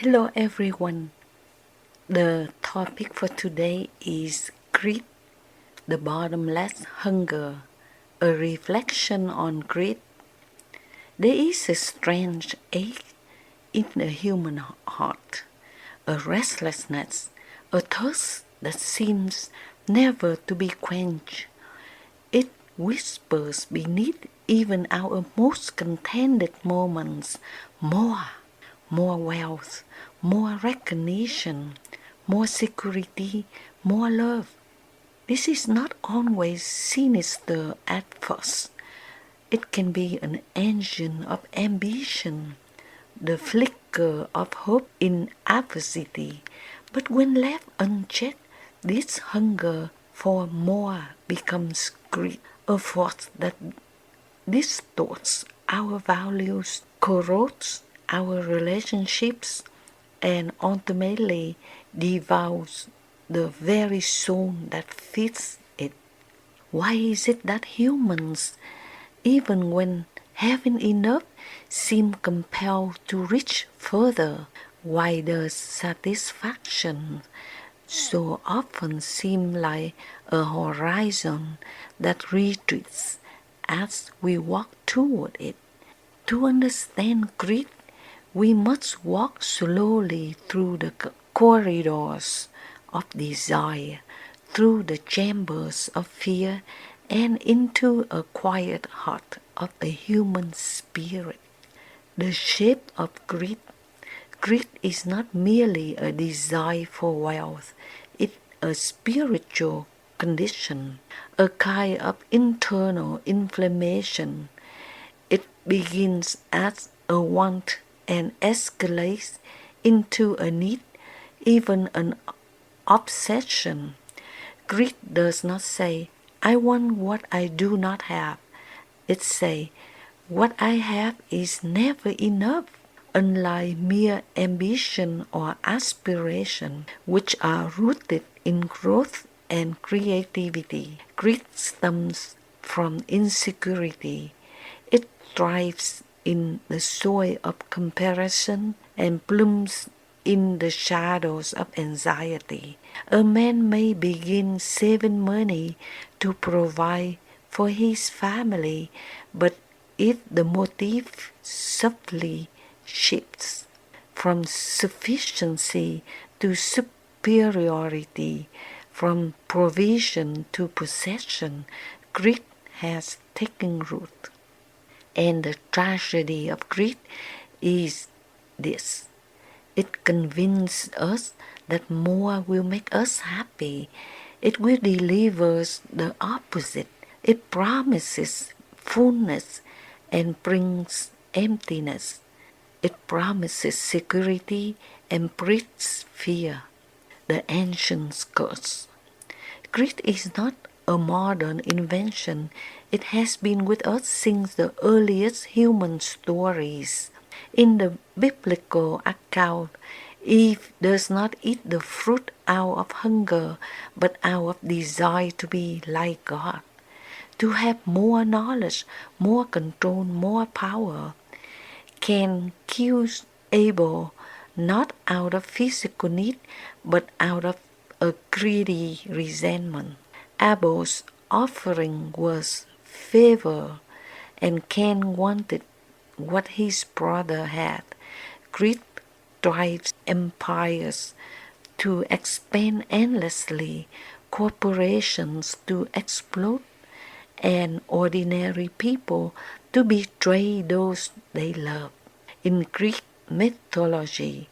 Hello everyone. The topic for today is greed, the bottomless hunger, a reflection on greed. There is a strange ache in the human heart, a restlessness, a thirst that seems never to be quenched. It whispers beneath even our most contented moments, more wealth, more recognition, more security, more love. This is not always sinister at first. It can be an engine of ambition, the flicker of hope in adversity. But when left unchecked, this hunger for more becomes greed, a force that distorts our values, corrodes our relationships, and ultimately devours the very soul that feeds it. Why is it that humans, even when having enough, seem compelled to reach further? Why does satisfaction so often seem like a horizon that retreats as we walk toward it? To understand greed, we must walk slowly through the corridors of desire, through the chambers of fear, and into a quiet heart of a human spirit. The shape of greed. Greed is not merely a desire for wealth, it's a spiritual condition, a kind of internal inflammation. It begins as a want and escalates into a need, even an obsession. Greed does not say, I want what I do not have. It says, what I have is never enough. Unlike mere ambition or aspiration, which are rooted in growth and creativity, greed stems from insecurity. It thrives in the soil of comparison and blooms in the shadows of anxiety. A man may begin saving money to provide for his family, but if the motive subtly shifts from sufficiency to superiority, from provision to possession, greed has taken root. And the tragedy of greed is this. It convinces us that more will make us happy. It will deliver us the opposite. It promises fullness and brings emptiness. It promises security and breeds fear, the ancient curse. Greed is not a modern invention. It has been with us since the earliest human stories. In the biblical account, Eve does not eat the fruit out of hunger, but out of desire to be like God, to have more knowledge, more control, more power. Cain kills Abel not out of physical need, but out of a greedy resentment. Abel's offering was favor, and Cain wanted what his brother had. Greed drives empires to expand endlessly, corporations to explode, and ordinary people to betray those they love. In Greek mythology,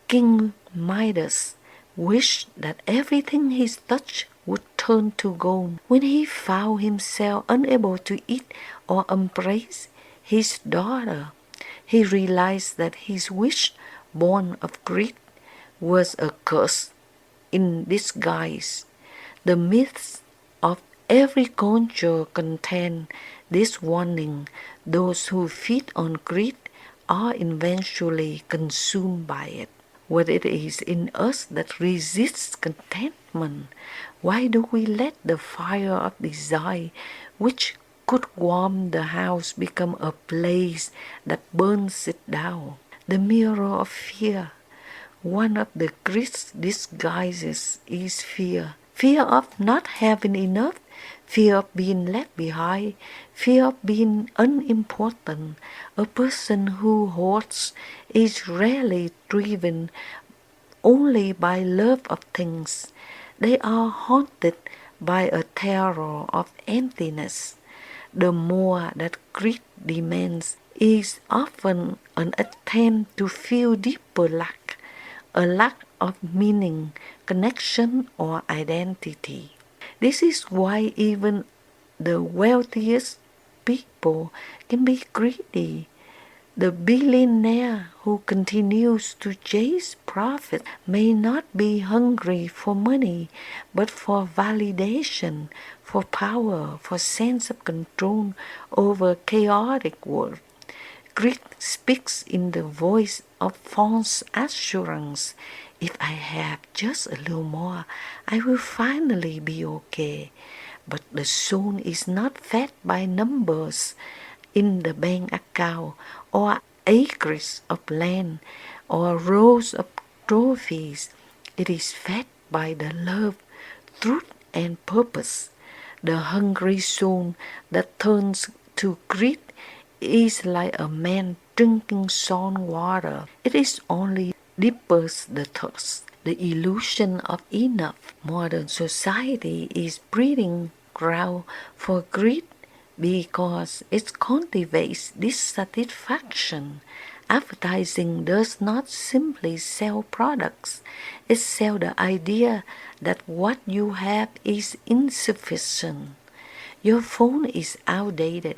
King Midas wished that everything he touched would turn to gold. When he found himself unable to eat or embrace his daughter, he realized that his wish, born of greed, was a curse in disguise. The myths of every culture contain this warning: those who feed on greed are eventually consumed by it. What it is in us that resists contentment? Why do we let the fire of desire, which could warm the house, become a blaze that burns it down? The mirror of fear. One of the greatest disguises is fear. Fear of not having enough, fear of being left behind, fear of being unimportant. A person who hoards is rarely driven only by love of things. They are haunted by a terror of emptiness. The more that greed demands is often an attempt to fill deeper lack, a lack of meaning, connection, or identity. This is why even the wealthiest people can be greedy. The billionaire who continues to chase profit may not be hungry for money, but for validation, for power, for sense of control over chaotic world. Greed speaks in the voice of false assurance. If I have just a little more, I will finally be okay. But the soul is not fed by numbers in the bank account or acres of land or rows of trophies. It is fed by the love, truth, and purpose. The hungry soul that turns to greed is like a man drinking salt water. It is only deepens the thirst. The illusion of enough. Modern society is breeding ground for greed because it cultivates dissatisfaction. Advertising does not simply sell products, it sells the idea that what you have is insufficient. Your phone is outdated.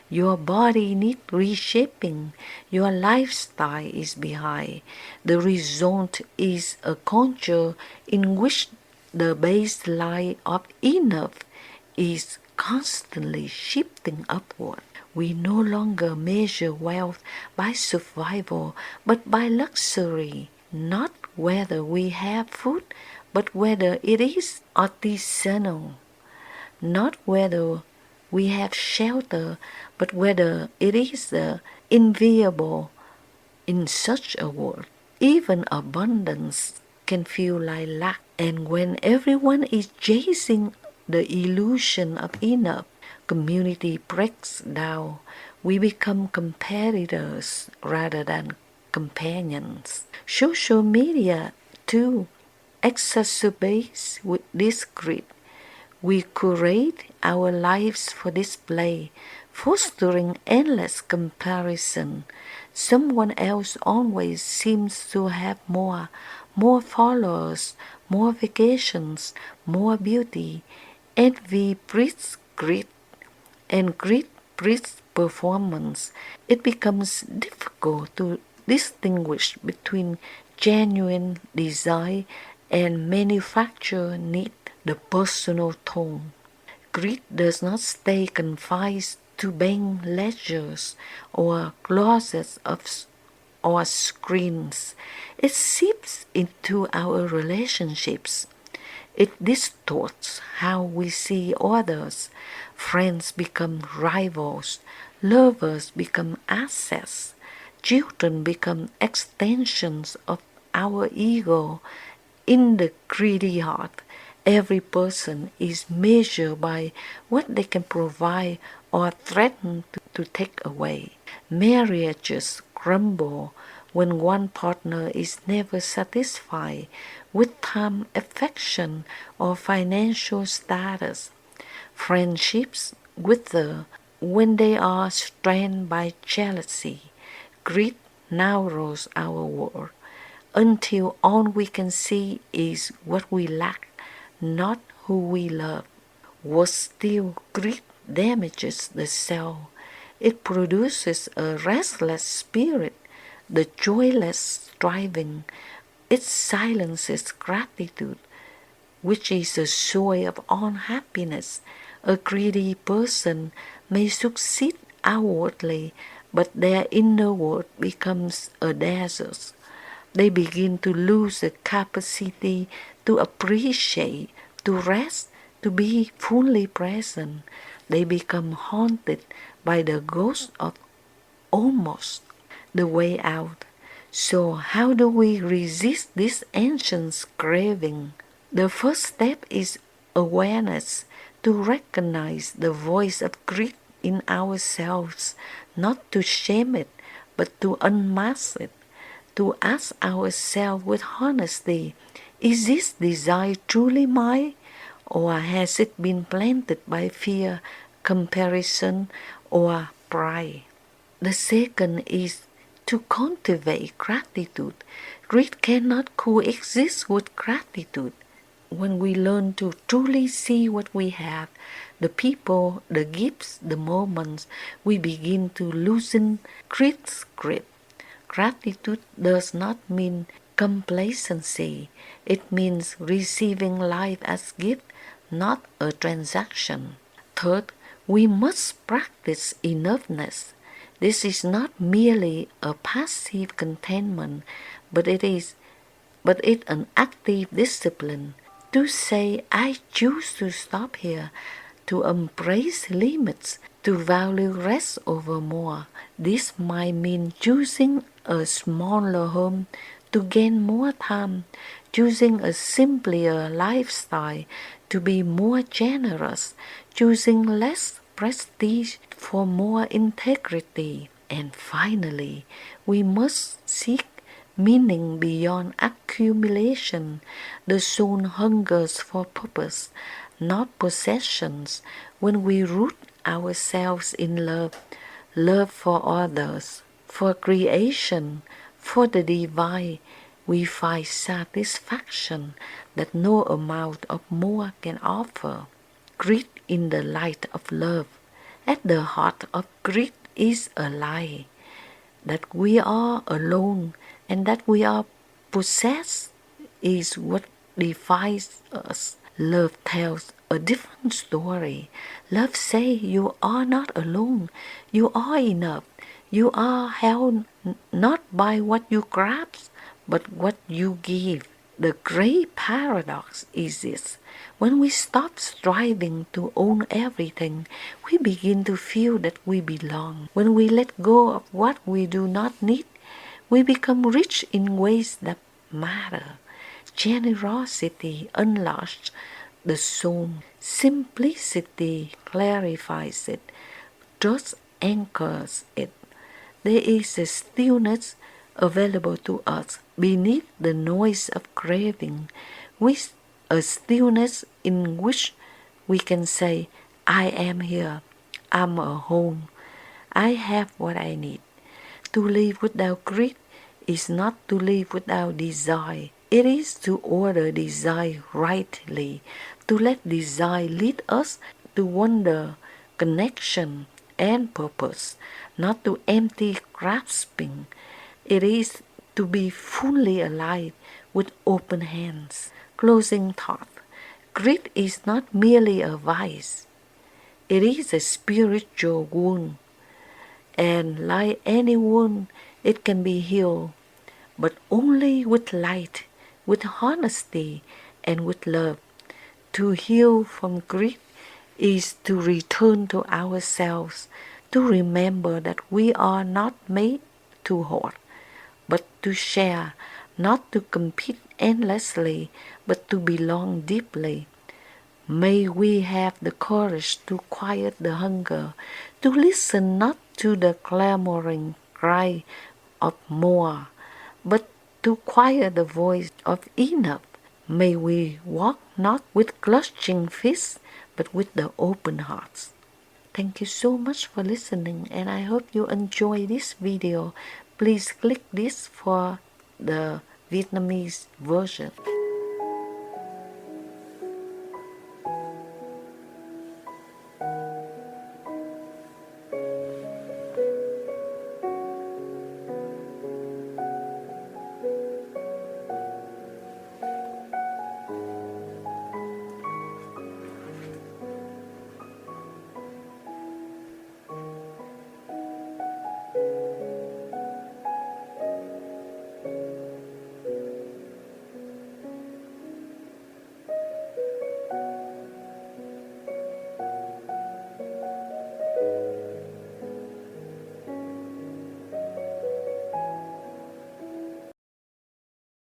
Your body needs reshaping. Your lifestyle is behind. The result is a culture in which the baseline of enough is constantly shifting upward. We no longer measure wealth by survival, but by luxury. Not whether we have food, but whether it is artisanal. Not whether we have shelter, but whether it is enviable in such a world. Even abundance can feel like lack, and when everyone is chasing the illusion of enough, community breaks down. We become competitors rather than companions. Social media, too, exacerbates with this greed. We curate our lives for display, fostering endless comparison. Someone else always seems to have more followers, more vacations, more beauty. Envy breeds greed, and greed breeds performance. It becomes difficult to distinguish between genuine desire and manufactured need. The personal tone. Greed does not stay confined to bank ledgers or closets or screens. It seeps into our relationships. It distorts how we see others. Friends become rivals. Lovers become assets. Children become extensions of our ego. In the greedy heart, every person is measured by what they can provide or threaten to take away. Marriages crumble when one partner is never satisfied with time, affection, or financial status. Friendships wither when they are strained by jealousy. Greed narrows our world until all we can see is what we lack, not who we love. Worse still, greed damages the soul. It produces a restless spirit, the joyless striving. It silences gratitude, which is the source of all happiness. A greedy person may succeed outwardly, but their inner world becomes a desert. They begin to lose the capacity to appreciate, to rest, to be fully present. They become haunted by the ghost of almost. The way out. So how do we resist this ancient craving? The first step is awareness, to recognize the voice of greed in ourselves, not to shame it, but to unmask it, to ask ourselves with honesty, is this desire truly mine, or has it been planted by fear, comparison, or pride? The second is to cultivate gratitude. Greed cannot coexist with gratitude. When we learn to truly see what we have, the people, the gifts, the moments, we begin to loosen greed's grip. Gratitude does not mean complacency. It means receiving life as gift, not a transaction. Third, we must practice enoughness. This is not merely a passive contentment, but it's an active discipline to say, I choose to stop here, to embrace limits, to value rest over more. This might mean choosing a smaller home to gain more time, choosing a simpler lifestyle to be more generous, choosing less prestige for more integrity. And finally, we must seek meaning beyond accumulation. The soul hungers for purpose, not possessions. When we root ourselves in love, love for others, for creation, for the divine, we find satisfaction that no amount of more can offer. Greed in the light of love. At the heart of greed is a lie, that we are alone and that we are possessed is what defines us. Love tells a different story. Love says you are not alone, you are enough. You are held not by what you grasp, but what you give. The great paradox is this. When we stop striving to own everything, we begin to feel that we belong. When we let go of what we do not need, we become rich in ways that matter. Generosity unlocks the soul. Simplicity clarifies it. Trust anchors it. There is a stillness available to us beneath the noise of craving, with a stillness in which we can say, I am here, I'm a home, I have what I need. To live without greed is not to live without desire. It is to order desire rightly, to let desire lead us to wonder, connection, and purpose, not to empty grasping. It is to be fully alive with open hands. Closing thought. Greed is not merely a vice. It is a spiritual wound. And like any wound, it can be healed, but only with light, with honesty, and with love. To heal from greed is to return to ourselves, to remember that we are not made to hoard, but to share, not to compete endlessly, but to belong deeply. May we have the courage to quiet the hunger, to listen not to the clamoring cry of more, but to quiet the voice of enough. May we walk not with clutching fists, but with the open hearts. Thank you so much for listening, and I hope you enjoy this video. Please click this for the Vietnamese version.